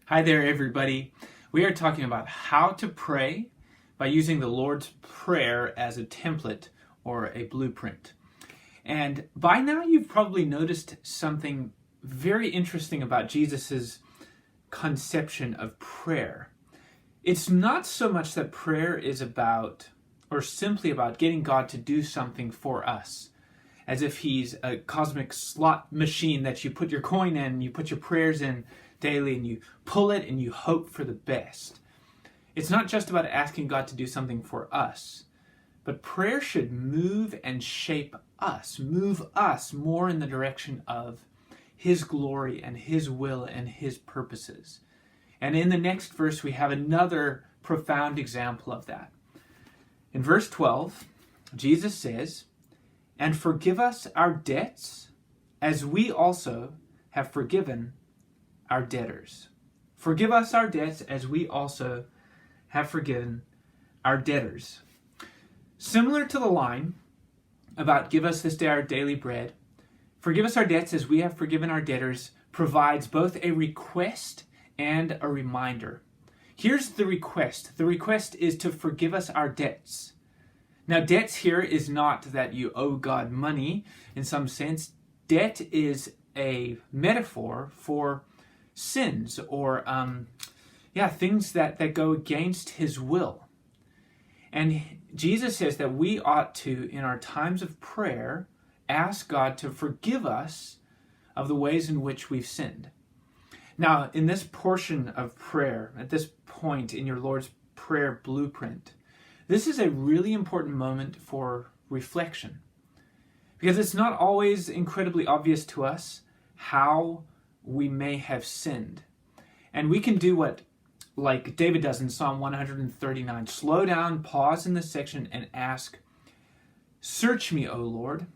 Hi there, everybody. We are talking about how to pray by using the Lord's Prayer as a template or a blueprint. And by now you've probably noticed something very interesting about Jesus's conception of prayer. It's not so much that prayer is about or simply about getting God to do something for us, as if he's a cosmic slot machine that you put your coin in, you put your prayers in daily, and you pull it and you hope for the best. It's not just about asking God to do something for us, but prayer should move and shape us, move us more in the direction of His glory and His will and His purposes. And in the next verse, we have another profound example of that. In verse 12, Jesus says, "And forgive us our debts, as we also have forgiven our debtors." Forgive us our debts, as we also have forgiven our debtors. Similar to the line about "give us this day our daily bread," "forgive us our debts as we have forgiven our debtors" provides both a request and a reminder. Here's the request. The request is to forgive us our debts. Now, debts here is not that you owe God money in some sense. Debt is a metaphor for sins or things that go against His will. And Jesus says that we ought to, in our times of prayer, ask God to forgive us of the ways in which we've sinned. Now, in this portion of prayer, at this point in your Lord's Prayer blueprint, this is a really important moment for reflection, because it's not always incredibly obvious to us how we may have sinned. And we can do what, like David does in Psalm 139, slow down, pause in this section, and ask, "Search me, O Lord,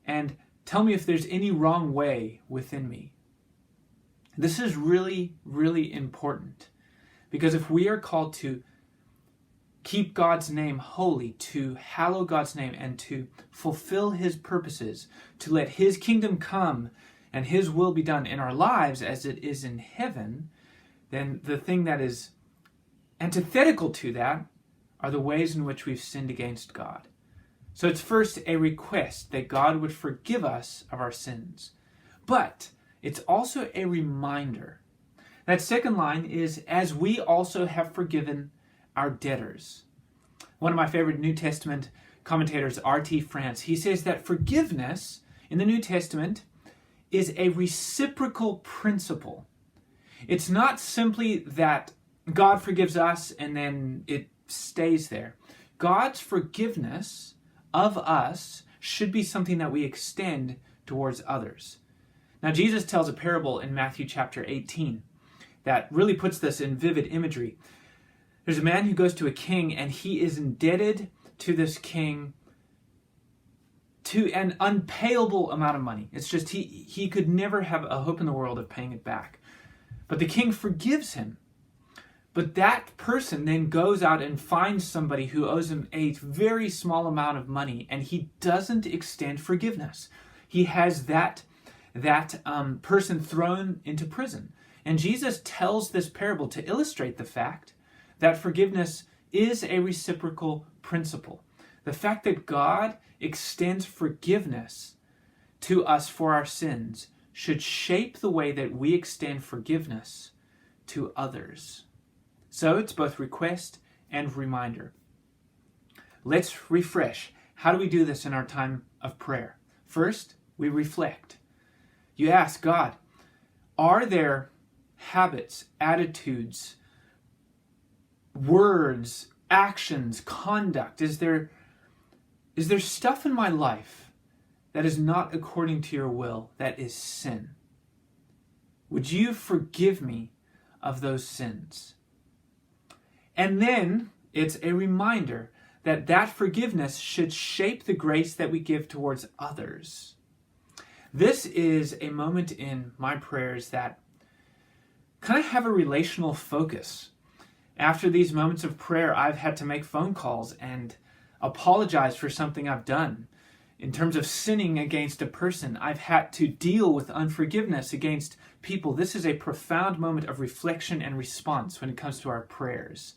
and tell me if there's any wrong way within me." This is really, really important, because if we are called to keep God's name holy, to hallow God's name, and to fulfill His purposes, to let His kingdom come and His will be done in our lives as it is in heaven, then the thing that is antithetical to that are the ways in which we've sinned against God. So it's first a request that God would forgive us of our sins. But it's also a reminder. That second line is, "as we also have forgiven our debtors." One of my favorite New Testament commentators, R.T. France, he says that forgiveness in the New Testament is a reciprocal principle. It's not simply that God forgives us and then it stays there. God's forgiveness of us should be something that we extend towards others. Now, Jesus tells a parable in Matthew chapter 18 that really puts this in vivid imagery. There's a man who goes to a king, and he is indebted to this king to an unpayable amount of money. It's just he could never have a hope in the world of paying it back. But the king forgives him. But that person then goes out and finds somebody who owes him a very small amount of money, and he doesn't extend forgiveness. He has that person thrown into prison. And Jesus tells this parable to illustrate the fact that forgiveness is a reciprocal principle. The fact that God extends forgiveness to us for our sins should shape the way that we extend forgiveness to others. So it's both request and reminder. Let's refresh. How do we do this in our time of prayer? First, we reflect. You ask God, are there habits, attitudes, words, actions, conduct? Is there stuff in my life that is not according to your will, that is sin? Would you forgive me of those sins? And then it's a reminder that forgiveness should shape the grace that we give towards others. This is a moment in my prayers that kind of have a relational focus. After these moments of prayer, I've had to make phone calls and apologize for something I've done. In terms of sinning against a person, I've had to deal with unforgiveness against people. This is a profound moment of reflection and response when it comes to our prayers.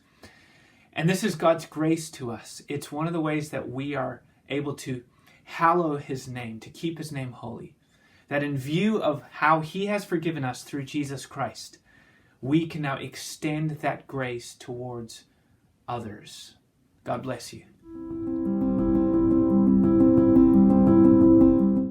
And this is God's grace to us. It's one of the ways that we are able to hallow his name, to keep his name holy. That in view of how he has forgiven us through Jesus Christ, we can now extend that grace towards others. God bless you.